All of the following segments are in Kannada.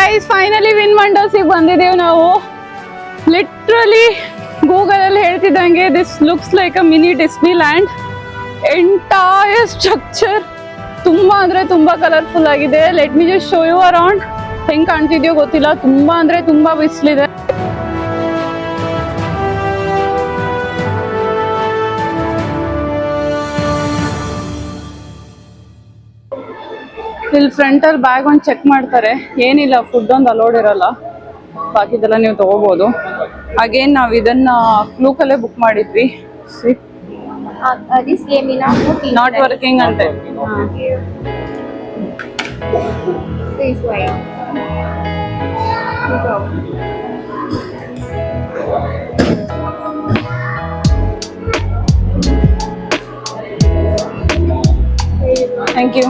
ಗೈಸ್ ಫೈನಲಿ ವಿನ್ ವಂಡರ್ಸಿಗೆ ಬಂದಿದ್ದೀವಿ ನಾವು. ಲಿಟ್ರಲಿ ಗೂಗಲ್ ಅಲ್ಲಿ ಹೇಳ್ತಿದ್ದಂಗೆ this looks like a mini Disneyland. Entire structure ತುಂಬಾ ಅಂದ್ರೆ ತುಂಬಾ ಕಲರ್ಫುಲ್ ಆಗಿದೆ. Let me just show you around. ಹೆಂಗ್ ಕಾಣ್ತಿದ್ಯೋ ಗೊತ್ತಿಲ್ಲ, ತುಂಬಾ ಅಂದ್ರೆ ತುಂಬಾ ಬಿಸಿಲಿದೆ. ಇಲ್ಲಿ ಫ್ರಂಟ್ ಅಲ್ಲಿ ಬ್ಯಾಗ್ ಒಂದು ಚೆಕ್ ಮಾಡ್ತಾರೆ. ಏನಿಲ್ಲ, ಫುಡ್ ಒಂದು ಅಲೋಡ್ ಇರಲ್ಲ, ಬಾಕಿದೆಲ್ಲ ನೀವು ತಗೋಬಹುದು. ಅಗೇನ್ ನಾವ್ ಇದನ್ನ ಕ್ಲೂಕಲ್ಲೇ ಬುಕ್ ಮಾಡಿದ್ವಿ. This game is not working ಅಂತೆ. This way. Thank you.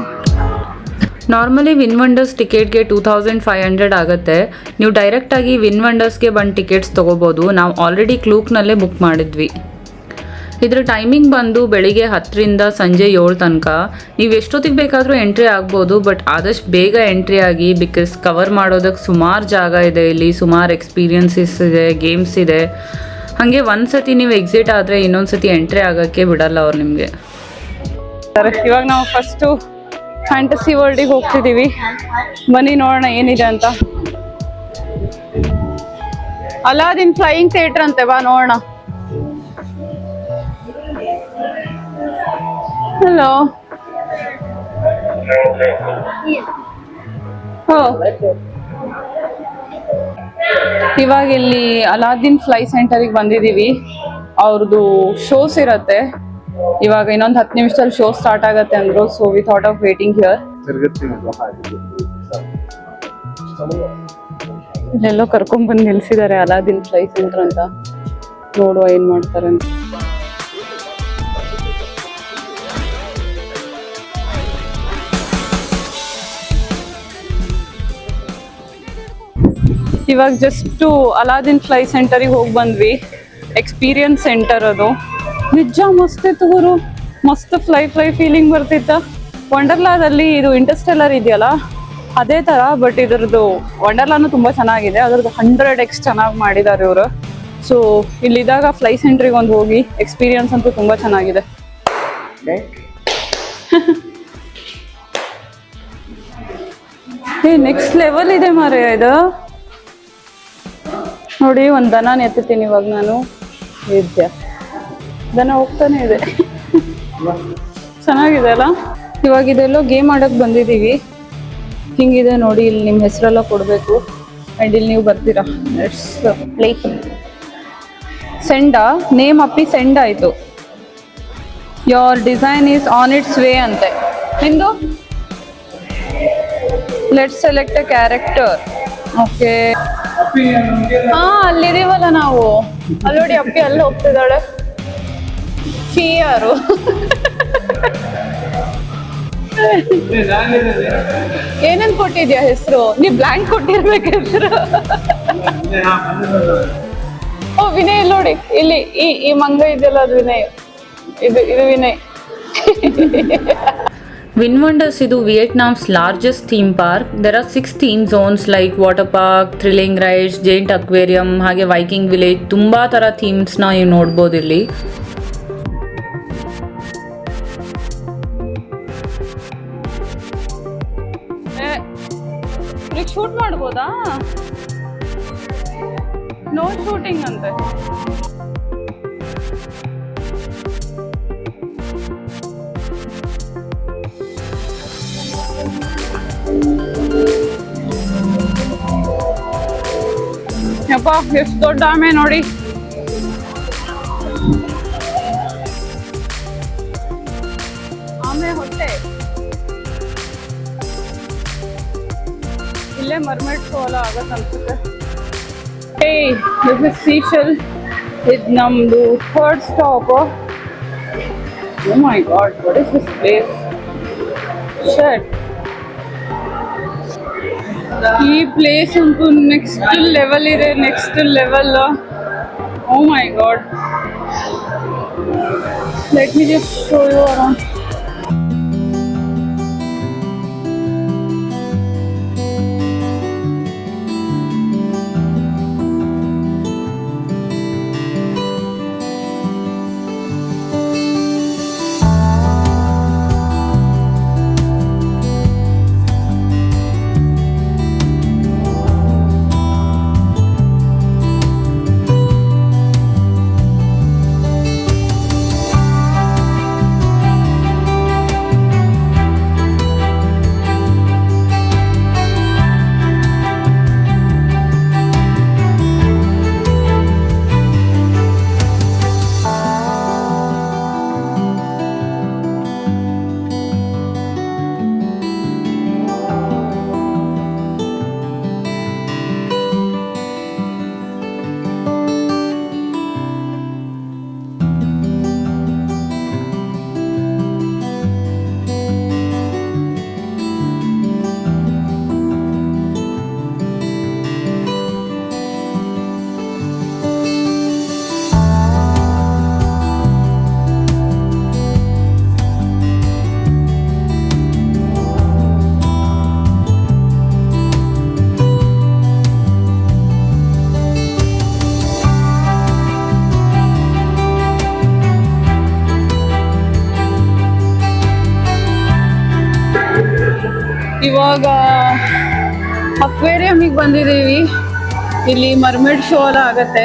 Normally VinWonders ಟಿಕೆಟ್ಗೆ 2500 ಆಗುತ್ತೆ. ನೀವು ಡೈರೆಕ್ಟಾಗಿ ವಿನ್ ವಂಡರ್ಸ್ಗೆ ಬಂದು ಟಿಕೆಟ್ಸ್ ತೊಗೋಬೋದು. ನಾವು ಆಲ್ರೆಡಿ ಕ್ಲೂಕ್ನಲ್ಲೇ ಬುಕ್ ಮಾಡಿದ್ವಿ. ಇದರ ಟೈಮಿಂಗ್ ಬಂದು ಬೆಳಿಗ್ಗೆ 10ರಿಂದ ಸಂಜೆ 7 ತನಕ. ನೀವು ಎಷ್ಟೊತ್ತಿಗೆ ಬೇಕಾದರೂ ಎಂಟ್ರಿ ಆಗ್ಬೋದು, ಬಟ್ ಆದಷ್ಟು ಬೇಗ ಎಂಟ್ರಿ ಆಗಿ, ಬಿಕಾಸ್ ಕವರ್ ಮಾಡೋದಕ್ಕೆ ಸುಮಾರು ಜಾಗ ಇದೆ. ಇಲ್ಲಿ ಸುಮಾರು ಎಕ್ಸ್ಪೀರಿಯನ್ಸಸ್ ಇದೆ, ಗೇಮ್ಸ್ ಇದೆ. ಹಾಗೆ ಒಂದು ಸತಿ ನೀವು ಎಕ್ಸಿಟ್ ಆದರೆ ಇನ್ನೊಂದು ಸತಿ ಎಂಟ್ರಿ ಆಗೋಕ್ಕೆ ಬಿಡಲ್ಲ ಅವ್ರು ನಿಮಗೆ. ಇವಾಗ ನಾವು ಫಸ್ಟು ಫ್ಯಾಂಟಸಿ ವರ್ಲ್ಡಿಗೆ ಹೋಗ್ತಿದ್ದೀವಿ. ಬನ್ನಿ ನೋಡೋಣ ಏನಿದೆ ಅಂತ. ಅಲಾದಿನ್ ಫ್ಲೈಯಿಂಗ್ ಥಿಯೇಟರ್ ಅಂತೆ, ಬಾ ನೋಡೋಣ. ಹಲೋ. ಇವಾಗ ಇಲ್ಲಿ ಅಲಾದಿನ್ ಫ್ಲೈ ಸೆಂಟರಿಗೆ ಬಂದಿದ್ದೀವಿ. ಅವ್ರದ್ದು ಶೋಸ್ ಇರತ್ತೆ. ಇವಾಗ ಇನ್ನೊಂದು 10 ನಿಮಿಷದಲ್ಲಿ ಶೋ ಸ್ಟಾರ್ಟ್ ಆಗತ್ತೆ ಅಂದ್ರು. So we thought of waiting here. ಇಲ್ಲೆಲ್ಲೋ ಕರ್ಕೊಂಡ್ ಬಂದು ನಿಲ್ಸಿದ್ದಾರೆ ಅಲಾದಿನ್ ಫ್ಲೈ ಸೆಂಟರ್ ಅಂತ. ನೋಡುವ ಏನ್ ಮಾಡ್ತಾರೆ ಅಂತ. ಇವಾಗ ಜಸ್ಟ್ ಅಲಾದಿನ್ ಫ್ಲೈ ಸೆಂಟರಿಗೆ ಹೋಗಿ ಬಂದ್ವಿ. ಎಕ್ಸ್ಪೀರಿಯನ್ಸ್ ಸೆಂಟರ್ ಅದು. ನಿಜ ಮಸ್ತ್ ಇತ್ತು ಗುರು, ಮಸ್ತ್ ಫ್ಲೈ ಫೀಲಿಂಗ್ ಬರ್ತಿತ್ತ. ವಂಡರ್ಲಾದಲ್ಲಿ ಇದು ಇಂಟರ್ಸ್ಟೆಲ್ಲರ್ ಇದೆಯಲ್ಲ ಅದೇ ತರ, ಬಟ್ ಇದ್ರದ್ದು ವಂಡರ್ಲಾನು ತುಂಬಾ ಚೆನ್ನಾಗಿದೆ. ಅದ್ರದ್ದು 100x ಚೆನ್ನಾಗಿ ಮಾಡಿದ್ದಾರೆ ಇವರು. ಸೊ ಇಲ್ಲಿದ್ದಾಗ ಫ್ಲೈ ಸೆಂಟ್ರಿಗೆ ಒಂದು ಹೋಗಿ ಎಕ್ಸ್ಪೀರಿಯನ್ಸ್ ಅಂತೂ ತುಂಬಾ ಚೆನ್ನಾಗಿದೆ. ನೆಕ್ಸ್ಟ್ ಲೆವೆಲ್ ಇದೆ ಮಾರೆ ಇದು. ನೋಡಿ, ಒಂದು ದನ ಎತ್ತುತ್ತೀನಿ ಇವಾಗ ನಾನು. ದನ ಹೋಗ್ತಾನೆ ಇದೆ. ಚೆನ್ನಾಗಿದೆ ಅಲ್ಲ. ಇವಾಗ ಇದೆಲ್ಲೋ ಗೇಮ್ ಆಡಕ್ ಬಂದಿದ್ದೀವಿ. ಹಿಂಗಿದೆ ನೋಡಿ, ಇಲ್ಲಿ ನಿಮ್ಮ ಹೆಸರೆಲ್ಲ ಕೊಡಬೇಕು ಆ್ಯಂಡ್ ಇಲ್ಲಿ ನೀವು ಬರ್ತೀರಾ. Let's play. ಸೆಂಡ ನೇಮ್ ಅಪ್ಪಿ ಸೆಂಡ್ ಆಯಿತು. Your design is on its way ಅಂತೆ. ನಿಂದು let's select a character. Okay, ಹಾ ಅಲ್ಲಿದೀವಲ್ಲ ನಾವು. ಅಲ್ಲಿ ನೋಡಿ, ಅಪ್ಪಿ ಅಲ್ಲಿ ಹೋಗ್ತಿದ್ದಾಳೆ. ಯಾರು ಏನನ್ ಕೊಟ್ಟಿದ್ಯಾ ಹೆಸರು? ನೀ ಬ್ಲಾಂಕ್ ಕೊಟ್ಟಿರ್ಬೇಕು ಹೆಸರು. ಓ ವಿನಯ್, ನೋಡಿ ಇಲ್ಲಿ ಈ ಮಂಗ ಇದೆಯಲ್ಲ, ಅದು ವಿನಯ್. ಇದು ವಿನಯ್. ವಿನ್ ವಂಡರ್ಸ್ ಇದು Vietnam's largest theme park. There are 6 theme zones like water park, thrilling rides, giant aquarium, ಹಾಗೆ ವೈಕಿಂಗ್ ವಿಲೇಜ್. ತುಂಬ ಥರ ಥೀಮ್ಸ್ನ ನೀವು ನೋಡ್ಬೋದು ಇಲ್ಲಿ. ಶೂಟ್ ಮಾಡ್ಬೋದಾ? ನೋ ಶೂಟಿಂಗ್ ಅಂತೆ. ಯಪ್ಪ, ಎಷ್ಟು ದೊಡ್ಡ ಆಮೆ ನೋಡಿ. ಆಮೆ ಹೊಟ್ಟೆ ಇಲ್ಲೇ ಮರ್ಮೇಡ್ ಶೋ ಎಲ್ಲ ಆಗತ್ತೆ ಅನ್ಸುತ್ತೆ. ಹೇ, ದಿಸ್ ಇಸ್ ಸೀಶೆಲ್. ಇದು ನಮ್ದು 3rd stop. Oh my God, what is this place? Shut. ಈ ಪ್ಲೇಸ್ ಅಂತೂ ನೆಕ್ಸ್ಟ್ ಲೆವೆಲ್ ಇದೆ, next level. Oh my God. Let me just show you around. ಇವಾಗ ಅಕ್ವೇರಿಯಮಿಗೆ ಬಂದಿದ್ದೀವಿ. ಇಲ್ಲಿ ಮರ್ಮೇಡ್ ಶೋ ಎಲ್ಲ ಆಗತ್ತೆ.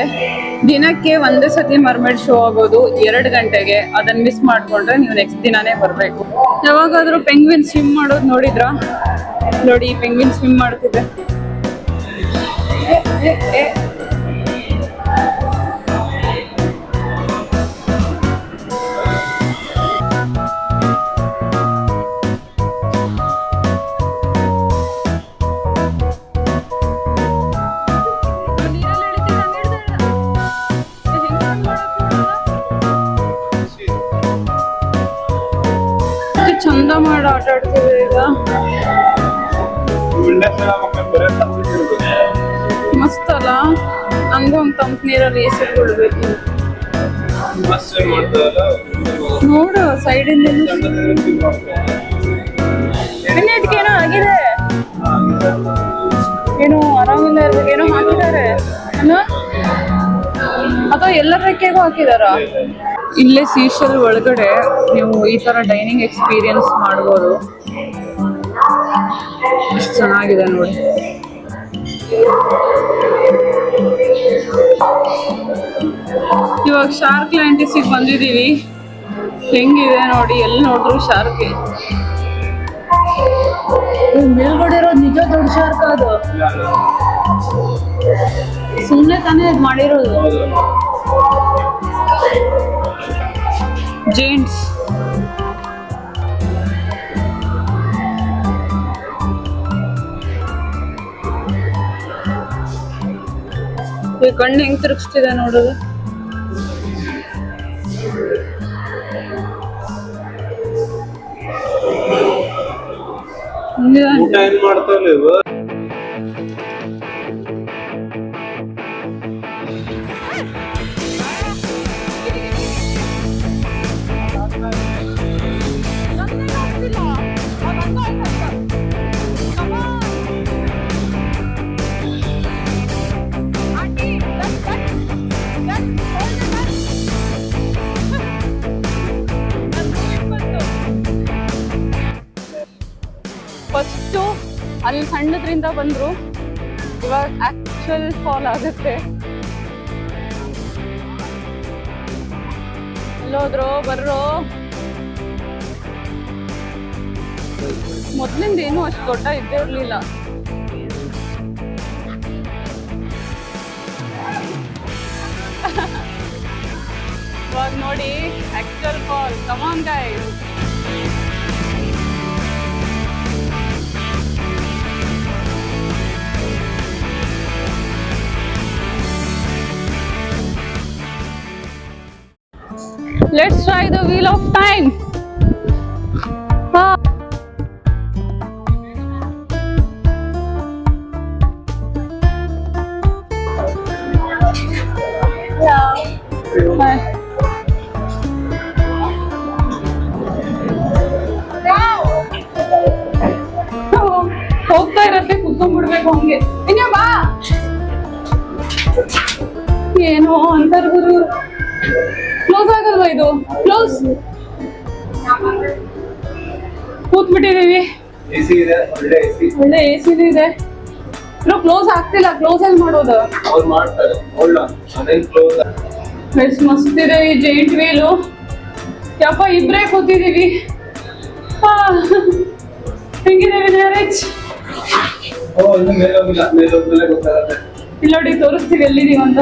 ದಿನಕ್ಕೆ ಒಂದೇ ಸತಿ ಮರ್ಮೇಡ್ ಶೋ ಆಗೋದು 2 ಗಂಟೆಗೆ. ಅದನ್ನ ಮಿಸ್ ಮಾಡ್ಕೊಂಡ್ರೆ ನೀವು ನೆಕ್ಸ್ಟ್ ದಿನಾನೇ ಬರಬೇಕು. ಯಾವಾಗಾದ್ರೂ ಪೆಂಗ್ವಿನ್ ಸ್ವಿಮ್ ಮಾಡೋದು ನೋಡಿದ್ರಾ? ನೋಡಿ, ಪೆಂಗ್ವಿನ್ ಸ್ವಿಮ್ ಮಾಡ್ತಿದೆ. ಚಂದ ಮಾಡಿ ಆಟ ಆಡ್ತಿದೆ ಈಗ. ಮಸ್ತ್ ಅಲ್ಲ? ನಂಗೂ ಒಂದು ಕಂಪ್ನಿಯಲ್ಲಿ ಎಸಿ ಕೊಡ್ಬೇಕು. ನೋಡು ಸೈಡಿಂದ ಏನೋ ಆಗಿದೆ, ಏನೋ ಆರಾಮಿಲ್ಲ ಇರ್ಬೇಕು, ಏನೋ ಹಾಕಿದ್ದಾರೆ ಅಥವಾ ಎಲ್ಲರ ರೆಕ್ಕೆಗೂ ಹಾಕಿದಾರ. ಇಲ್ಲೇ ಸೀಶಲ್ ಒಳಗಡೆ ನೀವು ಈ ತರ ಡೈನಿಂಗ್ ಎಕ್ಸ್ಪೀರಿಯನ್ಸ್ ಮಾಡ್ಬೋದು. ಎಷ್ಟು ಚೆನ್ನಾಗಿದೆ ನೋಡಿ. ಇವಾಗ ಶಾರ್ಕ್ ಲ್ಯಾಂಟಿಸಿಗೆ ಬಂದಿದ್ದೀವಿ. ಹೆಂಗಿದೆ ನೋಡಿ, ಎಲ್ಲಿ ನೋಡಿದ್ರು ಶಾರ್ಕ್. ಮೇಲ್ಗಡೆ ಇರೋದು ನಿಜ ದೊಡ್ಡ ಶಾರ್ಕ್. ಅದು ಸುಮ್ಮನೆ ತಾನೇ ಇದು ಮಾಡಿರೋದು. ಜೇಂಟ್ಸ್ ಈ ಕಣ್ಣು ಹೆಂಗ್ ತಿರುಗಿಸ್ತಿದೆ ನೋಡೋದು. ಫಸ್ಟು ಅಲ್ಲಿ ಸಣ್ಣದ್ರಿಂದ ಬಂದ್ರು, ಇವಾಗ ಆಕ್ಚುಯಲ್ ಫಾಲ್ ಆಗುತ್ತೆ. ಎಲ್ಲೋದ್ರು ಬರ್ರೋ. ಮೊದ್ಲಿಂದ ಏನು ಅಷ್ಟು ದೊಡ್ಡ ಇದ್ದೇ ಇರ್ಲಿಲ್ಲ. ಇವಾಗ ನೋಡಿ actual fall. Come on guys. Let's try the wheel of time. Hi. ಹೋಗ್ತಾ ಇರತ್ತೆ, ಕುತ್ಕೊಂಡ್ಬಿಡ್ಬೇಕು ಹಂಗೆ. ಇನ್ನ ಬಾ. ಏನೋ ಅಂತಾರ ಗುರು. ಕ್ಲೋಸ್ ಆಗಲ್ವಾ ಇದು? ಕ್ಲೋಸ್. ಕೂತ್ಬಿಟ್ಟಿದೀವಿ. ಒಳ್ಳೆ ಎಸಿ ಇದೆ. ಕ್ಲೋಸ್ ಆಗ್ತಿಲ್ಲ. ಕ್ಲೋಸ್ ಎಲ್ಲಿ ಮಾಡೋದು? ಎಷ್ಟು ಮಸ್ತ್ ಇದೆ ಈ ಜೈಂಟ್ ವೀಲು. ಯಪ್ಪ, ಇಬ್ರೇ ಕೂತಿದೀವಿ. ಹೆಂಗಿದೆ ವಿನಯರಾಜ್? ಇಲ್ಲ ನೋಡಿ, ತೋರಿಸ್ತೀವಿ ಎಲ್ಲಿದೀವಿ ಅಂತ.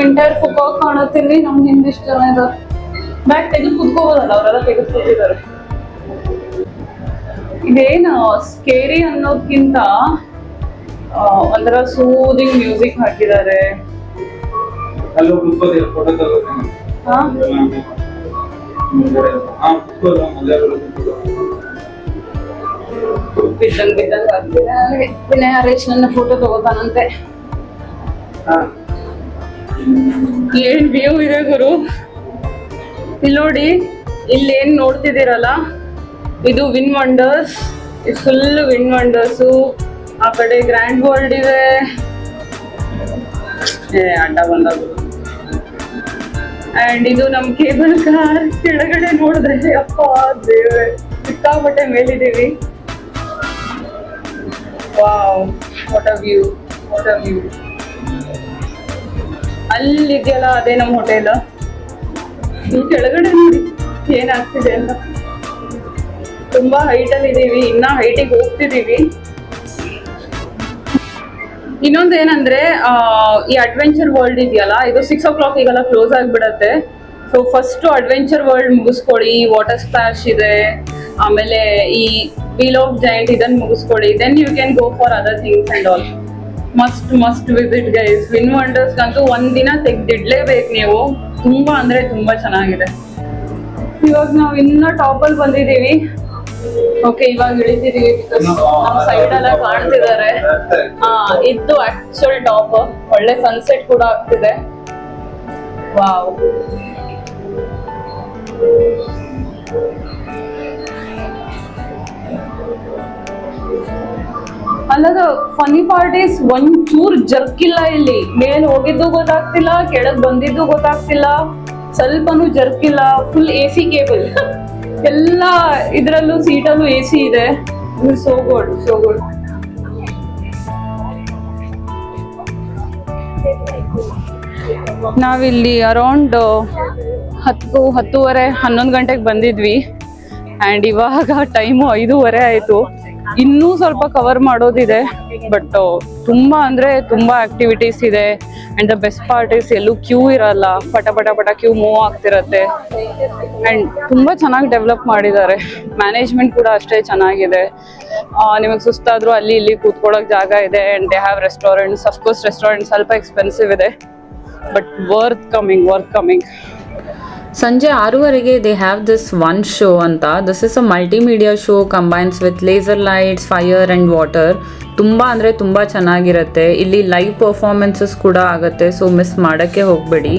ಎಂಟೈರ್ ಫುಕಾಕ್ ಕಾಣುತ್ತಿಲ್ಲಿ. ನಮ್ಗೆ ಹಿಂದಿಷ್ಟು ಜನ ಇದ್ದಾರೆ. ಬ್ಯಾಗ್ ತೆಗೆದು ಕುತ್ಕೋಬೋದಲ್ಲ, ಅವರೆಲ್ಲ ತೆಗೆದು ಕೂತಿದ್ದಾರೆ. ಇದೇನು ಸ್ಕೇರಿ ಅನ್ನೋದ್ಕಿಂತ ಒಂಥರ ಸೂದಿಂಗ್ ಮ್ಯೂಸಿಕ್ ಹಾಕಿದ್ದಾರೆ. ಬಿದ್ದಂಗ್ ಆಗ್ತಿದೆ. ವಿನಯರಾಜ್ ನನ್ನ ಫೋಟೋ ತಗೋತಾನಂತೆ. ಏನ್ ವ್ಯೂ ಇದೆ ಗುರು. ಇಲ್ಲಿ ನೋಡಿ, ಇಲ್ಲೇನ್ ನೋಡ್ತಿದ್ದೀರಲ್ಲ, ಇದು ವಿನ್ ವಂಡರ್ಸ್. ಇದು ಫುಲ್ ವಿನ್ ವಂಡರ್ಸು. ಆ ಕಡೆ ಗ್ರ್ಯಾಂಡ್ ವರ್ಲ್ಡ್ ಇದೆ. ಅಡ್ಡ ಬಂದದು. ಅಂಡ್ ಇದು ನಮ್ ಕೇಬಲ್ ಕಾರ್. ಕೆಳಗಡೆ ನೋಡಿದ್ರೆ ಅಪ್ಪ ದೇವ್ರೆ, ಸಿಕ್ಕಾಪಟ್ಟೆ ಮೇಲಿದೀವಿ. Wow, what a view, what a view. ಅಲ್ಲಿದೆಯಲ್ಲ ಅದೇ ನಮ್ಮ ಹೋಟೆಲ್. ಈ ಕೆಳಗಡೆ ನೋಡಿ ಏನಾಗ್ತಿದೆ ಅಂತ. ತುಂಬಾ ಹೈಟ್ ಅಲ್ಲಿ ಇದೀವಿ, ಇನ್ನ ಹೈಟಿಗೆ ಹೋಗ್ತಿದೀವಿ. ಇನ್ನೊಂದು ಏನಂದ್ರೆ ಈ ಅಡ್ವೆಂಚರ್ ವರ್ಲ್ಡ್ ಇದೆಯಲ್ಲ, ಇದು 6 o'clock ಈಗೆಲ್ಲ ಕ್ಲೋಸ್ ಆಗಿಬಿಡತ್ತೆ. ಸೊ ಫಸ್ಟ್ ಅಡ್ವೆಂಚರ್ ವರ್ಲ್ಡ್ ಮುಗಿಸ್ಕೊಳ್ಳಿ. ವಾಟರ್ ಸ್ಪ್ಲಾಶ್ ಇದೆ, ಆಮೇಲೆ ಈ ವೀಲ್ ಆಫ್ ಜೈಂಟ್ ಇದನ್ನ ಮುಗಿಸ್ಕೊಳ್ಳಿ. Then you can go for other things and all. Must visit guys. Vin Wonders ಅಂತೂ ಒಂದಿನ ತೆಗ್ದಿಡ್ಲೇಬೇಕು ನೀವು. ತುಂಬಾ ಅಂದ್ರೆ ತುಂಬಾ ಚೆನ್ನಾಗಿದೆ. ಇವಾಗ ನಾವು ಇನ್ನ ಟಾಪ್ ಅಲ್ಲಿ ಬಂದಿದೀವಿ. ಓಕೆ, ಇವಾಗ ಇಳಿತಿದೀವಿ ಬಿಕಾಸ್ ನಮ್ಮ ಸೈಡ್ ಎಲ್ಲ ಕಾಣ್ತಿದ್ದಾರೆ. ಇದು ಆಕ್ಚುಲ್ ಟಾಪ್. ಒಳ್ಳೆ ಸನ್ಸೆಟ್ ಕೂಡ ಆಗ್ತಿದೆ. ವಾವ್. ಅಲ್ಲದ ಫನಿ ಪಾರ್ಟ್ ಈಸ್ ಒಂಚೂರ್ ಜರ್ಕ್ ಇಲ್ಲ ಇಲ್ಲಿ. ಮೇಲ್ ಹೋಗಿದ್ದು ಗೊತ್ತಾಗ್ತಿಲ್ಲ, ಕೆಳಗ್ ಬಂದಿದ್ದು ಗೊತ್ತಾಗ್ತಿಲ್ಲ, ಸ್ವಲ್ಪನೂ ಜರ್ಕ್ ಇಲ್ಲ. Full AC cable. ಎಲ್ಲ ಇದ್ರಲ್ಲೂ ಸೀಟಲ್ಲೂ AC ಇದೆ. So good, so good. ನಾವಿಲ್ಲಿ ಅರೌಂಡ್ 10:30 11 ಗಂಟೆಗೆ ಬಂದಿದ್ವಿ. ಅಂಡ್ ಇವಾಗ ಟೈಮು 5:30 ಆಯ್ತು. ಇನ್ನೂ ಸ್ವಲ್ಪ ಕವರ್ ಮಾಡೋದಿದೆ. ಬಟ್ ತುಂಬಾ ಅಂದ್ರೆ ತುಂಬಾ ಆಕ್ಟಿವಿಟೀಸ್ ಇದೆ. And the best part is ಎಲ್ಲೂ ಕ್ಯೂ ಇರಲ್ಲ. ಪಟ ಕ್ಯೂ ಮೂವ್ ಆಗ್ತಿರತ್ತೆ. ಅಂಡ್ ತುಂಬಾ ಚೆನ್ನಾಗಿ ಡೆವಲಪ್ ಮಾಡಿದ್ದಾರೆ. ಮ್ಯಾನೇಜ್ಮೆಂಟ್ ಕೂಡ ಅಷ್ಟೇ ಚೆನ್ನಾಗಿದೆ. ನಿಮಗೆ ಸುಸ್ತಾದ್ರೂ ಅಲ್ಲಿ ಇಲ್ಲಿ ಕೂತ್ಕೊಳ್ಳೋಕೆ ಜಾಗ ಇದೆ. And they have restaurants. Of course restaurant ಸ್ವಲ್ಪ ಎಕ್ಸ್ಪೆನ್ಸಿವ್ ಇದೆ, ಬಟ್ ವರ್ತ್ ಕಮಿಂಗ್. ಸಂಜೆ 6:30ಗೆ they have this one show ಅಂತ. This is a multimedia show combines with laser lights, fire and water. ತುಂಬ ಅಂದರೆ ತುಂಬ ಚೆನ್ನಾಗಿರುತ್ತೆ. ಇಲ್ಲಿ ಲೈವ್ ಪರ್ಫಾರ್ಮೆನ್ಸಸ್ ಕೂಡ ಆಗುತ್ತೆ. ಸೊ ಮಿಸ್ ಮಾಡೋಕ್ಕೆ ಹೋಗಬೇಡಿ.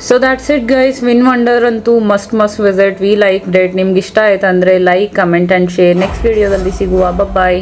So that's it guys. Vin Wonder ಅಂತೂ must visit. We like that. ನಿಮ್ಗೆ ಇಷ್ಟ ಆಯ್ತು ಅಂದರೆ like, comment and share. Next ವಿಡಿಯೋದಲ್ಲಿ ಸಿಗುವ. ಬಾಯ್.